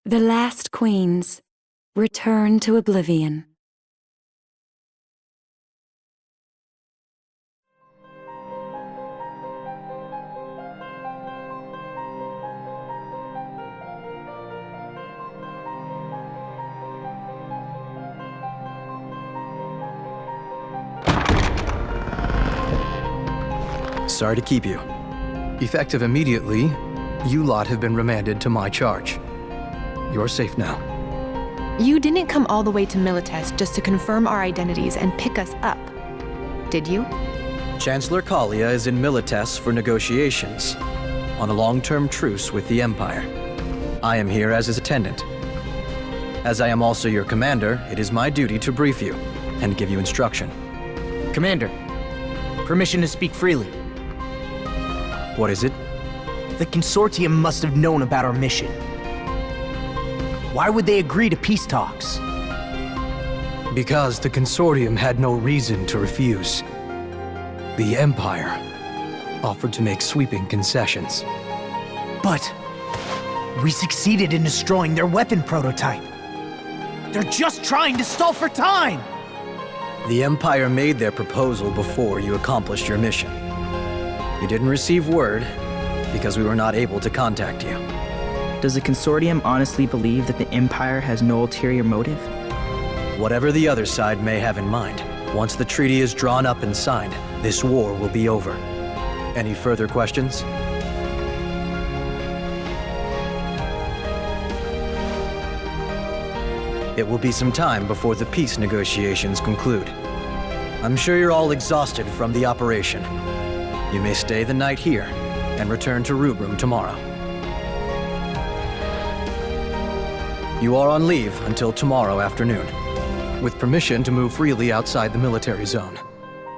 The last queens return to Oblivion. Sorry to keep you. Effective immediately, you lot have been remanded to my charge. You're safe now. You didn't come all the way to Milites just to confirm our identities and pick us up, did you? Chancellor Kalia is in Milites for negotiations, on a long-term truce with the Empire. I am here as his attendant. As I am also your commander, it is my duty to brief you and give you instruction. Commander, permission to speak freely. What is it? The Consortium must have known about our mission. Why would they agree to peace talks? Because the Consortium had no reason to refuse. The Empire offered to make sweeping concessions. But we succeeded in destroying their weapon prototype. They're just trying to stall for time! The Empire made their proposal before you accomplished your mission. You didn't receive word because we were not able to contact you. Does the Consortium honestly believe that the Empire has no ulterior motive? Whatever the other side may have in mind, once the treaty is drawn up and signed, this war will be over. Any further questions? It will be some time before the peace negotiations conclude. I'm sure you're all exhausted from the operation. You may stay the night here and return to Rubrum tomorrow. You are on leave until tomorrow afternoon, with permission to move freely outside the military zone.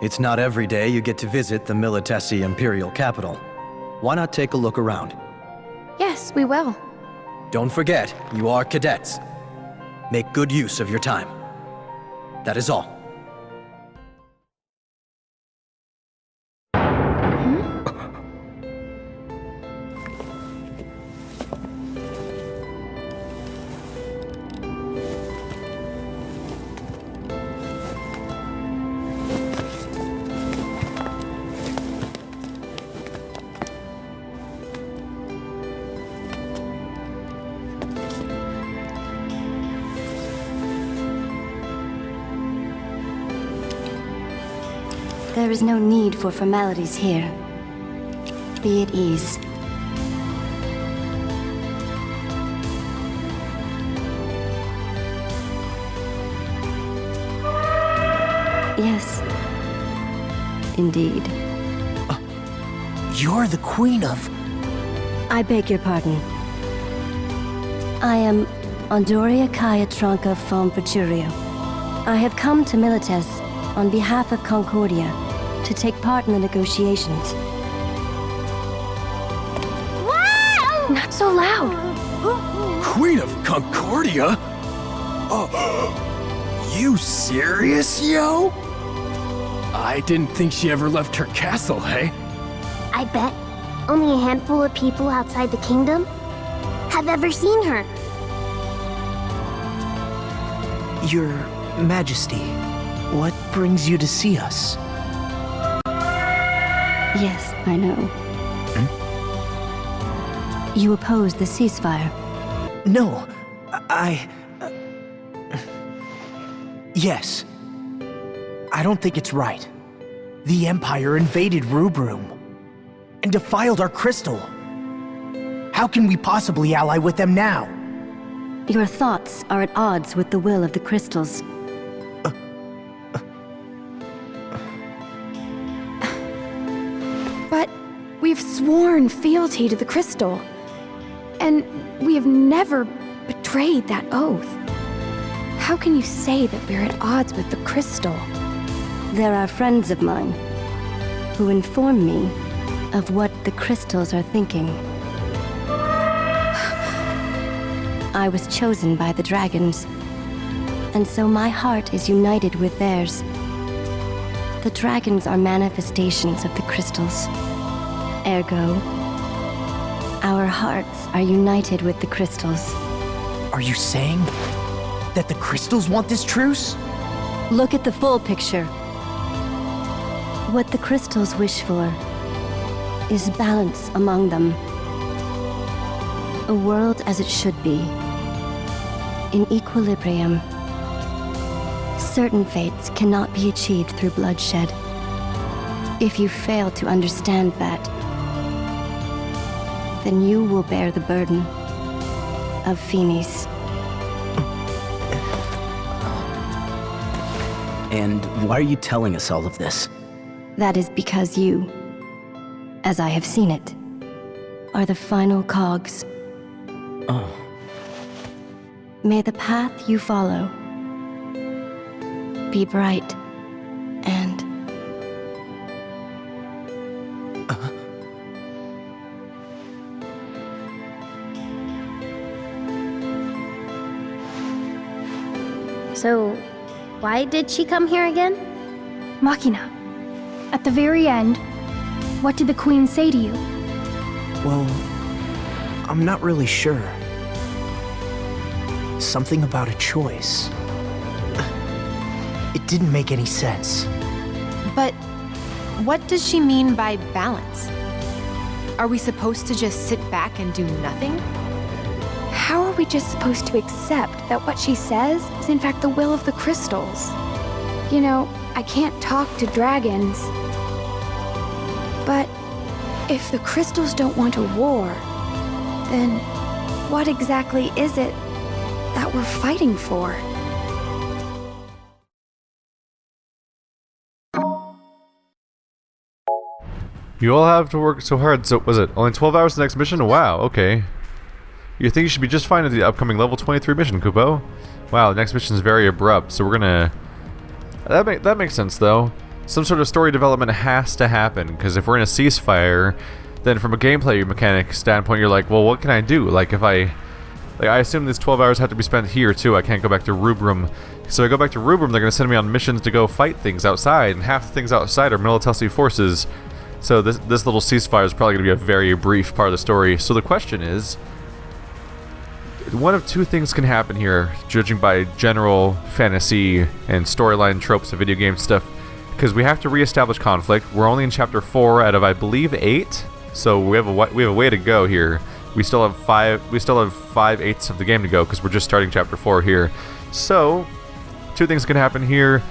It's not every day you get to visit the Militesi Imperial capital. Why not take a look around? Yes, we will. Don't forget, you are cadets. Make good use of your time. That is all. There is no need for formalities here. Be at ease. Yes. Indeed. You're the queen of... I beg your pardon. I am Andoria Kaya Tronka from Veturio. I have come to Milites on behalf of Concordia to take part in the negotiations. Wow! Not so loud. Queen of Concordia? You serious, yo? I didn't think she ever left her castle, hey? I bet only a handful of people outside the kingdom have ever seen her. Your Majesty, what brings you to see us? Yes, I know. You oppose the ceasefire. No, Yes. I don't think it's right. The Empire invaded Rubrum and defiled our crystal. How can we possibly ally with them now? Your thoughts are at odds with the will of the crystals. But we've sworn fealty to the crystal. And we have never betrayed that oath. How can you say that we're at odds with the crystal? There are friends of mine who inform me of what the crystals are thinking. I was chosen by the dragons, and so my heart is united with theirs. The dragons are manifestations of the crystals. Ergo, our hearts are united with the crystals. Are you saying that the crystals want this truce? Look at the full picture. What the crystals wish for is balance among them. A world as it should be. In equilibrium. Certain fates cannot be achieved through bloodshed. If you fail to understand that, then you will bear the burden of Finis. And why are you telling us all of this? That is because you, as I have seen it, are the final cogs. Oh. May the path you follow be bright and... So, why did she come here again? Machina, at the very end, what did the Queen say to you? Well, I'm not really sure. Something about a choice. It didn't make any sense. But what does she mean by balance? Are we supposed to just sit back and do nothing? How are we just supposed to accept that what she says is in fact the will of the crystals? You know, I can't talk to dragons. But if the crystals don't want a war, then what exactly is it that we're fighting for? You all have to work so hard, so was it only 12 hours to the next mission? Wow, okay. You think you should be just fine at the upcoming level 23 mission, Kupo? Wow, the next mission is very abrupt, so we're gonna... That makes sense, though. Some sort of story development has to happen, because if we're in a ceasefire, then from a gameplay mechanic standpoint, you're like, well, what can I do? Like, if I assume these 12 hours have to be spent here, too. I can't go back to Rubrum. So I go back to Rubrum, they're gonna send me on missions to go fight things outside, and half the things outside are Militesi forces. So this little ceasefire is probably going to be a very brief part of the story. So the question is, one of two things can happen here, judging by general fantasy and storyline tropes of video game stuff, because we have to reestablish conflict. We're only in chapter 4 out of, I believe, 8, so we have a way to go here. We still have 5/8 of the game to go because we're just starting chapter 4 here. So two things can happen here.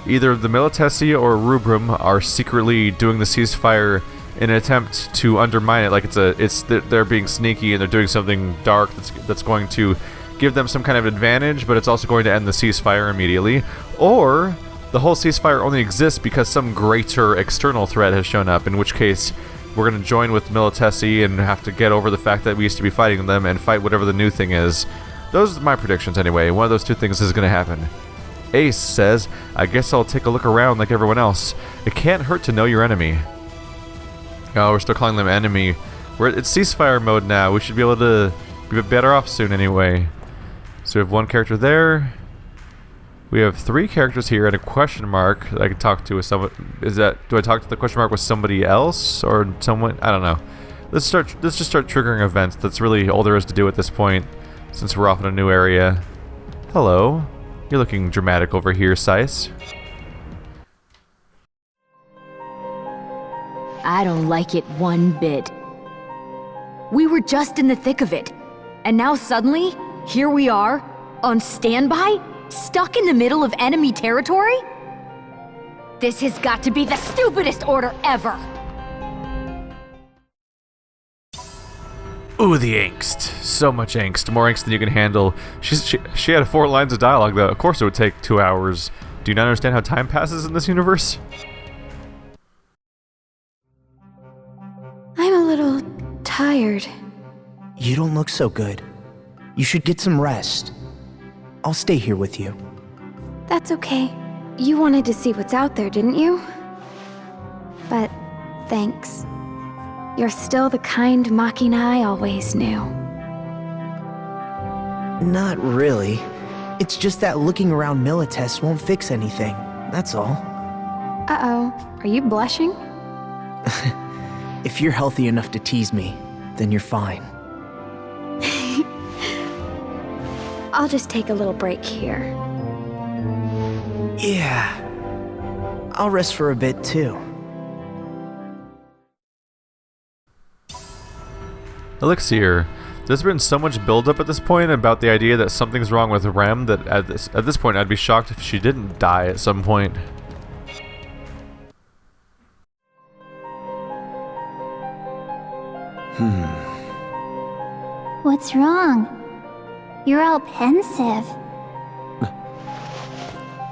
Either the Militesi or Rubrum are secretly doing the ceasefire in an attempt to undermine it, like they're being sneaky and they're doing something dark that's going to give them some kind of advantage, but it's also going to end the ceasefire immediately. Or the whole ceasefire only exists because some greater external threat has shown up, in which case we're going to join with Militesi and have to get over the fact that we used to be fighting them and fight whatever the new thing is. Those are my predictions anyway. One of those two things is going to happen. Ace says, I guess I'll take a look around like everyone else. It can't hurt to know your enemy. Oh, we're still calling them enemy. It's ceasefire mode now. We should be able to be better off soon anyway. So we have one character there. We have 3 characters here and a question mark that I can talk to with someone. Do I talk to the question mark with somebody else or someone? I don't know. Let's just start triggering events. That's really all there is to do at this point, since we're off in a new area. Hello. You're looking dramatic over here, Sice. I don't like it one bit. We were just in the thick of it, and now suddenly, here we are, on standby, stuck in the middle of enemy territory? This has got to be the stupidest order ever! Ooh, the angst. So much angst. More angst than you can handle. She had 4 lines of dialogue, though. Of course it would take 2 hours. Do you not understand how time passes in this universe? I'm a little tired. You don't look so good. You should get some rest. I'll stay here with you. That's okay. You wanted to see what's out there, didn't you? But thanks. You're still the kind Machina I always knew. Not really. It's just that looking around Milites won't fix anything. That's all. Uh-oh. Are you blushing? If you're healthy enough to tease me, then you're fine. I'll just take a little break here. Yeah. I'll rest for a bit too. Elixir. There's been so much build-up at this point about the idea that something's wrong with Rem that at this point I'd be shocked if she didn't die at some point. What's wrong? You're all pensive.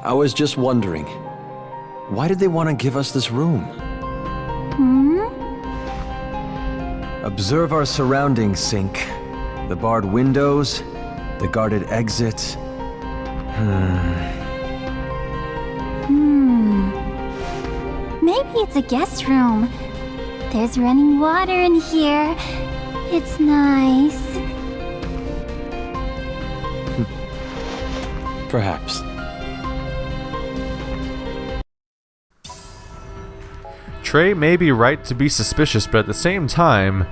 I was just wondering, why did they want to give us this room? Observe our surroundings, Sync. The barred windows, the guarded exits. Maybe it's a guest room. There's running water in here. It's nice. Perhaps. Trey may be right to be suspicious, but at the same time,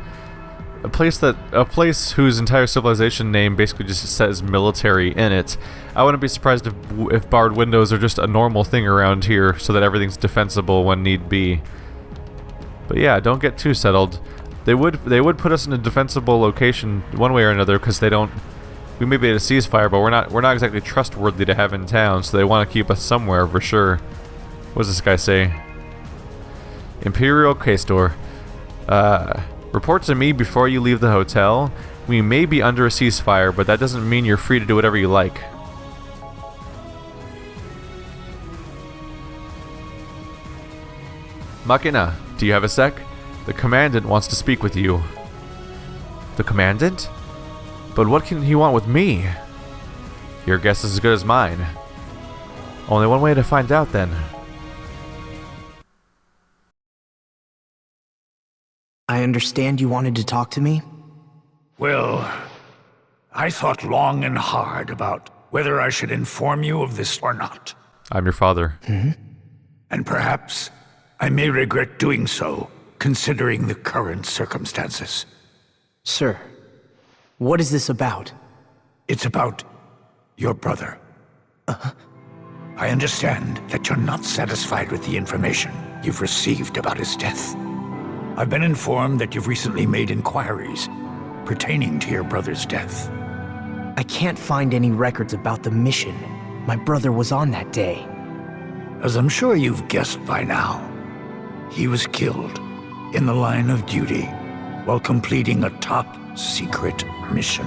a place whose entire civilization name basically just says military in it. I wouldn't be surprised if barred windows are just a normal thing around here, so that everything's defensible when need be. But yeah, don't get too settled. They would put us in a defensible location one way or another, because they don't. We may be at a ceasefire, but we're not exactly trustworthy to have in town, so they want to keep us somewhere for sure. What does this guy say? Imperial Quaestor. Report to me before you leave the hotel. We may be under a ceasefire, but that doesn't mean you're free to do whatever you like. Machina, do you have a sec? The Commandant wants to speak with you. The Commandant? But what can he want with me? Your guess is as good as mine. Only one way to find out, then. I understand you wanted to talk to me? Well, I thought long and hard about whether I should inform you of this or not. I'm your father. And perhaps I may regret doing so, considering the current circumstances. Sir, what is this about? It's about your brother. I understand that you're not satisfied with the information you've received about his death. I've been informed that you've recently made inquiries pertaining to your brother's death. I can't find any records about the mission my brother was on that day. As I'm sure you've guessed by now, he was killed in the line of duty while completing a top-secret mission.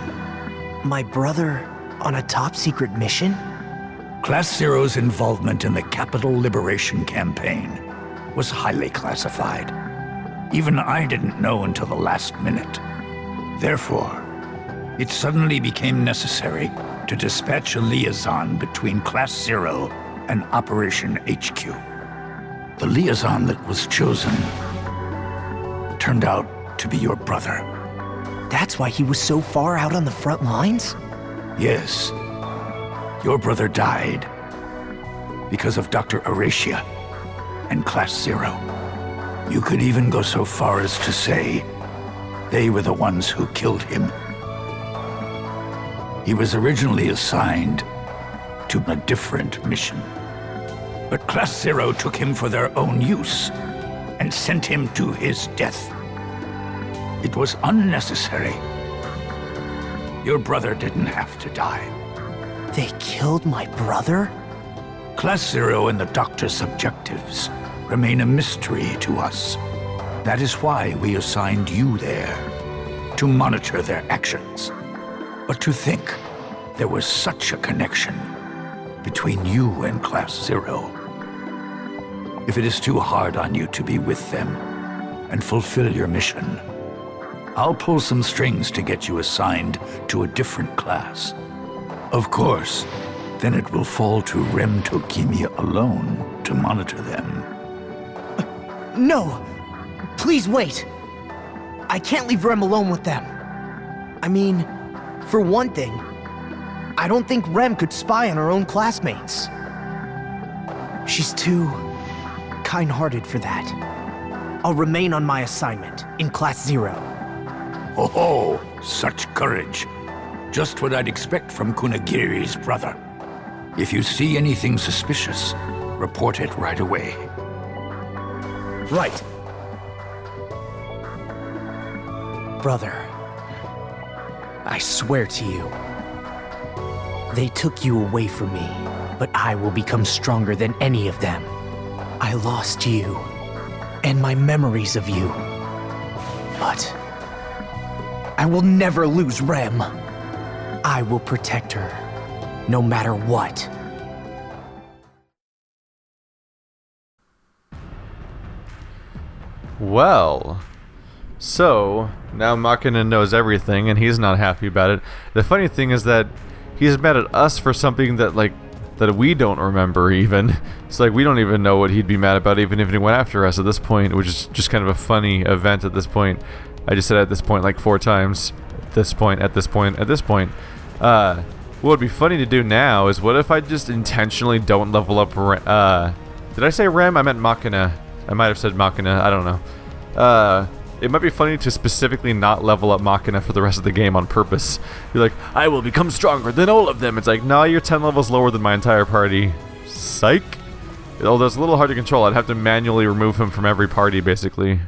My brother on a top-secret mission? Class Zero's involvement in the Capital Liberation Campaign was highly classified. Even I didn't know until the last minute. Therefore, it suddenly became necessary to dispatch a liaison between Class Zero and Operation HQ. The liaison that was chosen turned out to be your brother. That's why he was so far out on the front lines? Yes. Your brother died because of Dr. Aracia and Class Zero. You could even go so far as to say they were the ones who killed him. He was originally assigned to a different mission, but Class Zero took him for their own use and sent him to his death. It was unnecessary. Your brother didn't have to die. They killed my brother? Class Zero and the Doctor's objectives remain a mystery to us. That is why we assigned you there, to monitor their actions. But to think there was such a connection between you and Class Zero. If it is too hard on you to be with them and fulfill your mission, I'll pull some strings to get you assigned to a different class. Of course, then it will fall to Rem Tokimia alone to monitor them. No! Please wait! I can't leave Rem alone with them. I mean, for one thing, I don't think Rem could spy on her own classmates. She's too kind-hearted for that. I'll remain on my assignment in Class Zero. Oh, such courage. Just what I'd expect from Kunagiri's brother. If you see anything suspicious, report it right away. Right. Brother, I swear to you, they took you away from me, but I will become stronger than any of them. I lost you, and my memories of you. But I will never lose Rem. I will protect her, no matter what. Well, so now Machina knows everything, and he's not happy about it. The funny thing is that he's mad at us for something that that we don't remember even. It's like we don't even know what he'd be mad about, even if he went after us at this point, which is just kind of a funny event at this point. I just said at this point like 4 times. At this point. What would be funny to do now is, what if I just intentionally don't level up did I say Rem? I meant Machina. I might have said Machina, I don't know. It might be funny to specifically not level up Machina for the rest of the game on purpose. You're like, I will become stronger than all of them. It's like, no, you're 10 levels lower than my entire party. Psych. Although it's a little hard to control, I'd have to manually remove him from every party, basically.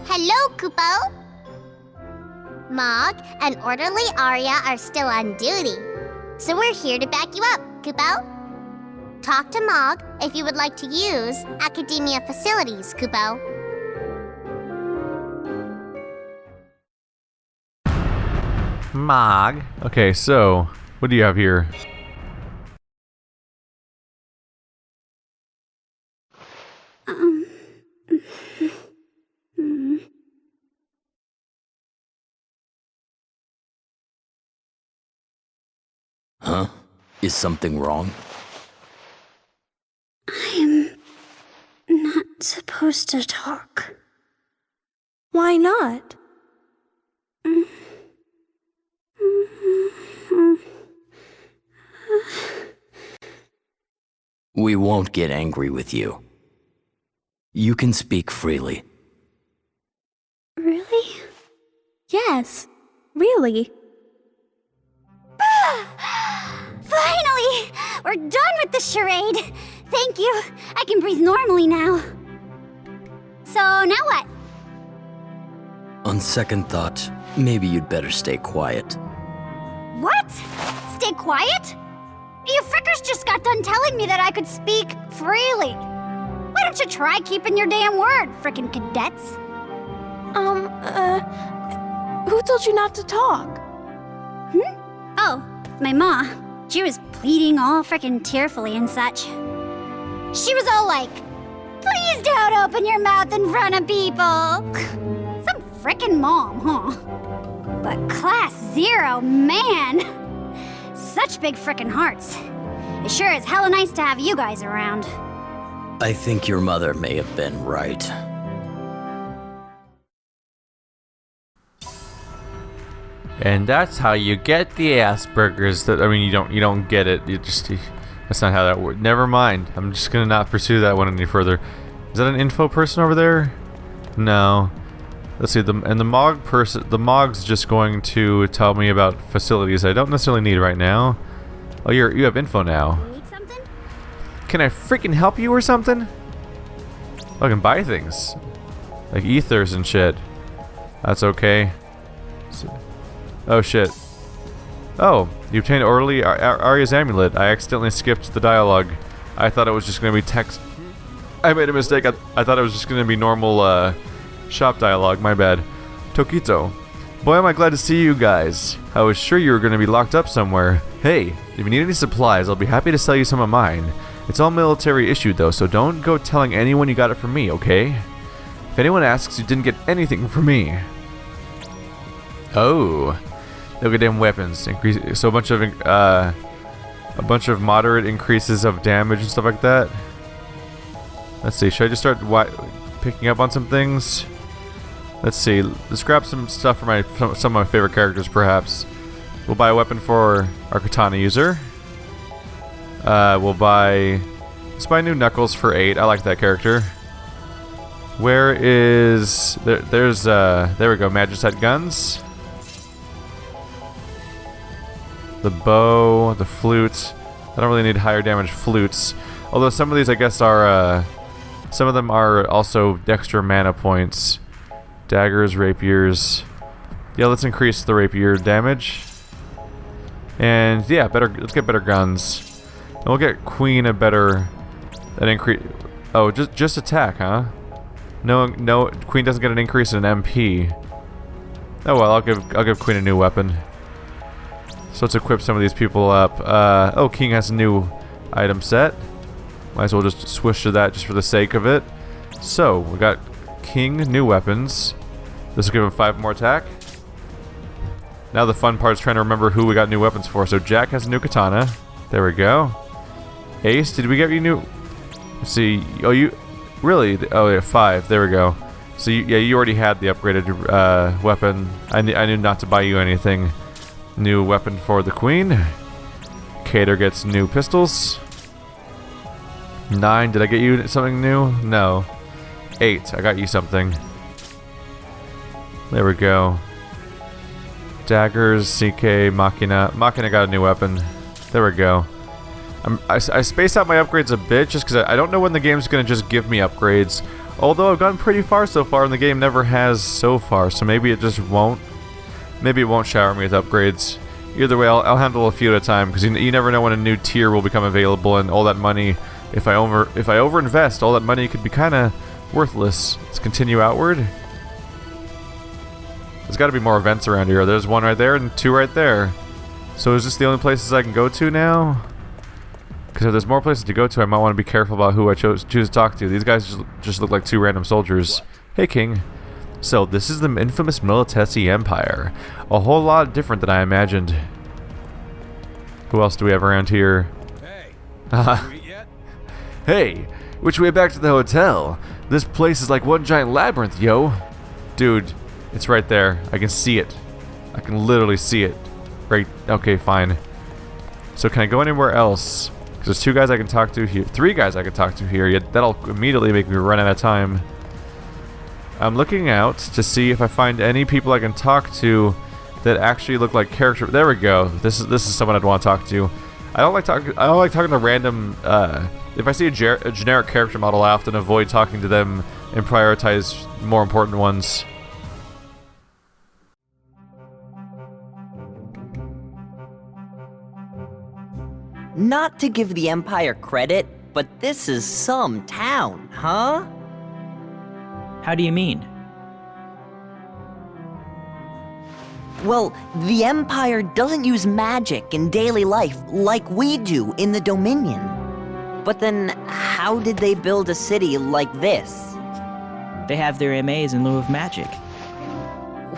Hello, Kupo! Mog and Orderly Arya are still on duty, so we're here to back you up, Kupo. Talk to Mog if you would like to use Academia facilities, Kupo. Mog. Okay, so, what do you have here? Huh? Is something wrong? I'm not supposed to talk. Why not? We won't get angry with you. You can speak freely. Really? Yes, really. Finally! We're done with the charade! Thank you. I can breathe normally now. So, now what? On second thought, maybe you'd better stay quiet. What? Stay quiet? You frickers just got done telling me that I could speak freely. Why don't you try keeping your damn word, frickin' cadets? Who told you not to talk? Oh, my ma. She was pleading all frickin' tearfully and such. She was all like, please don't open your mouth in front of people. Some frickin' mom, huh? But Class 0, man! Such big frickin' hearts. It sure is hella nice to have you guys around. I think your mother may have been right. And that's how you get the Asperger's. That, I mean, you don't get it. That's not how that works. Never mind. I'm just gonna not pursue that one any further. Is that an info person over there? No. Let's see. The Mog person. The Mog's just going to tell me about facilities I don't necessarily need right now. Oh, you have info now. Need something? Can I freaking help you or something? Oh, I can buy things, like ethers and shit. That's okay. Oh shit. Oh, you obtained Orderly Arya's amulet. I accidentally skipped the dialogue. I thought it was just gonna be text. I made a mistake. I thought it was just gonna be normal shop dialogue. My bad. Tokito. Boy, am I glad to see you guys. I was sure you were gonna be locked up somewhere. Hey, if you need any supplies, I'll be happy to sell you some of mine. It's all military issued though, so don't go telling anyone you got it from me, okay? If anyone asks, you didn't get anything from me. Oh. Look at them weapons. So a bunch of moderate increases of damage and stuff like that. Let's see. Should I just start picking up on some things? Let's see. Let's grab some stuff for some of my favorite characters, perhaps. We'll buy a weapon for our katana user. Let's buy new Knuckles for 8. I like that character. Where is... There's, there we go, Magicite guns. The bow, the flute. I don't really need higher damage flutes. Although some of these, I guess, are, some of them are also extra mana points. Daggers, rapiers. Yeah, let's increase the rapier damage. And yeah, let's get better guns. And we'll get Queen an increase. Oh, just attack, huh? No, Queen doesn't get an increase in MP. Oh well, I'll give Queen a new weapon. So let's equip some of these people up. Oh, King has a new item set. Might as well just switch to that just for the sake of it. So we got King, new weapons. This will give him 5 more attack. Now the fun part is trying to remember who we got new weapons for. So Jack has a new katana. There we go. Ace, did we get you new? Let's see. Oh, you really? Oh, yeah, 5. There we go. So you already had the upgraded weapon. I knew not to buy you anything. New weapon for the Queen. Cater gets new pistols. 9. Did I get you something new? No. 8. I got you something. There we go. Daggers, CK, Machina. Machina got a new weapon. There we go. I spaced out my upgrades a bit just because I don't know when the game's going to just give me upgrades. Although I've gotten pretty far so far and the game never has so far. So maybe it just won't. Maybe it won't shower me with upgrades. Either way, I'll handle a few at a time because you never know when a new tier will become available, and all that money, if I overinvest, all that money could be kind of worthless. Let's continue outward. There's got to be more events around here. There's 1 right there and 2 right there. So is this the only places I can go to now? Because if there's more places to go to, I might want to be careful about who I choose to talk to. These guys just look like 2 random soldiers. Hey, King. So this is the infamous Militesi Empire. A whole lot different than I imagined. Who else do we have around here? Hey, did you eat yet? Hey, which way back to the hotel? This place is like one giant labyrinth, yo. Dude, it's right there. I can see it. I can literally see it. Right, okay, fine. So can I go anywhere else? Because there's 2 guys I can talk to here. 3 guys I can talk to here. Yet that'll immediately make me run out of time. I'm looking out to see if I find any people I can talk to that actually look like character. There we go. This is someone I'd want to talk to. I don't like talking to random. If I see a generic character model, I often avoid talking to them and prioritize more important ones. Not to give the Empire credit, but this is some town, huh? How do you mean? Well, the Empire doesn't use magic in daily life like we do in the Dominion. But then, how did they build a city like this? They have their MAs in lieu of magic.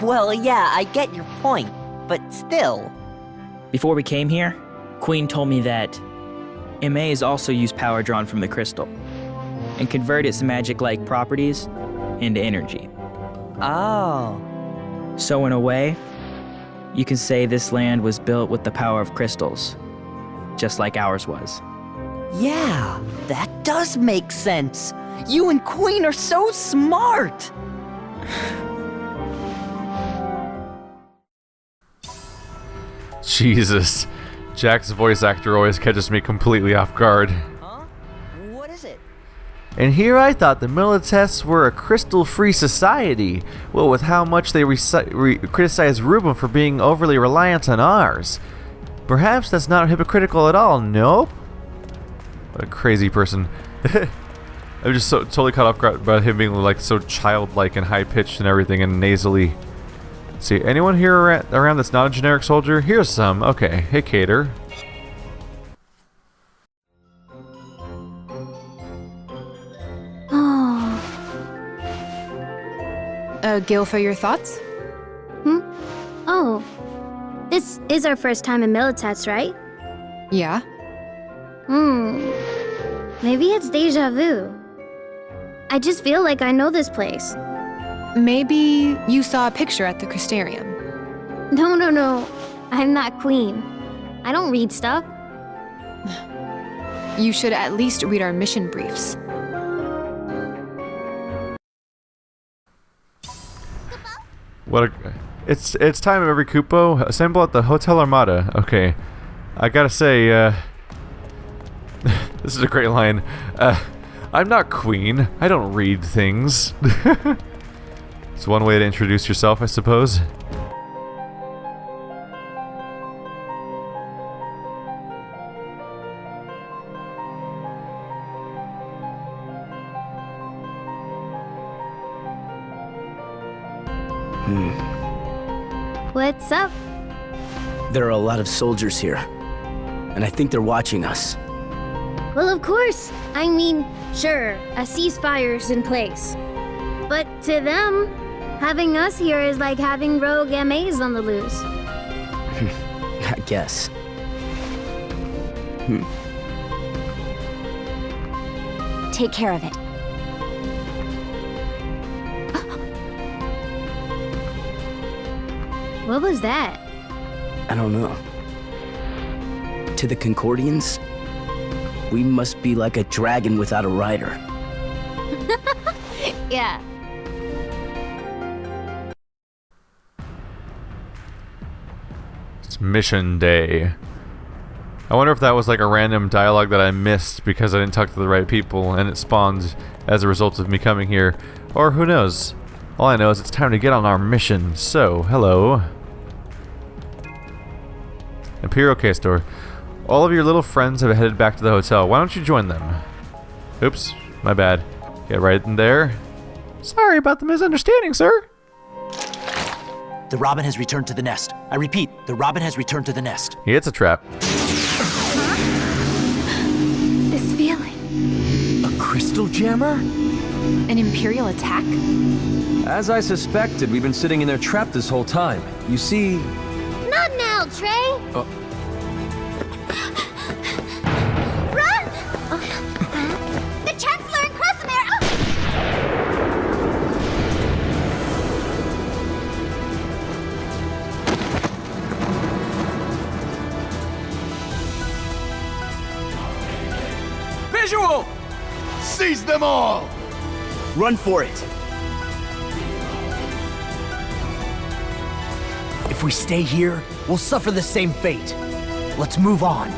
Well, yeah, I get your point, but still. Before we came here, Queen told me that MAs also use power drawn from the crystal and convert its magic-like properties into energy. Oh. So in a way, you can say this land was built with the power of crystals, just like ours was. Yeah, that does make sense. You and Queen are so smart. Jesus. Jack's voice actor always catches me completely off guard. Huh? What is it? And here I thought the Militests were a crystal-free society. Well, with how much they criticize Rubum for being overly reliant on ours. Perhaps that's not hypocritical at all, nope? What a crazy person. I'm just so totally caught off guard by him being like so childlike and high-pitched and everything and nasally. See, anyone here around that's not a generic soldier? Here's some. Okay, hey Cater. Gil, for your thoughts? Oh. This is our first time in Militets, right? Yeah. Maybe it's deja vu. I just feel like I know this place. Maybe you saw a picture at the Crystarium. No. I'm not Queen. I don't read stuff. You should at least read our mission briefs. It's time, every Kupo. Assemble at the Hotel Armada. Okay. I gotta say, this is a great line. I'm not Queen. I don't read things. It's one way to introduce yourself, I suppose. What's up? There are a lot of soldiers here, and I think they're watching us. Well, of course. I mean, sure, a ceasefire's in place. But to them, having us here is like having rogue MAs on the loose. I guess. Take care of it. What was that? I don't know. To the Concordians, we must be like a dragon without a rider. Yeah. It's mission day. I wonder if that was like a random dialogue that I missed because I didn't talk to the right people and it spawned as a result of me coming here. Or who knows? All I know is it's time to get on our mission. So, hello. Imperial K Store. All of your little friends have headed back to the hotel. Why don't you join them? Oops, my bad. Get right in there. Sorry about the misunderstanding, sir. The robin has returned to the nest. I repeat, the robin has returned to the nest. Yeah, it's a trap. This feeling. A crystal jammer? An Imperial attack? As I suspected, we've been sitting in their trap this whole time. You see... Not now, Trey! Run! The Chancellor and Krasimir! Visual! Seize them all! Run for it! If we stay here, we'll suffer the same fate. Let's move on.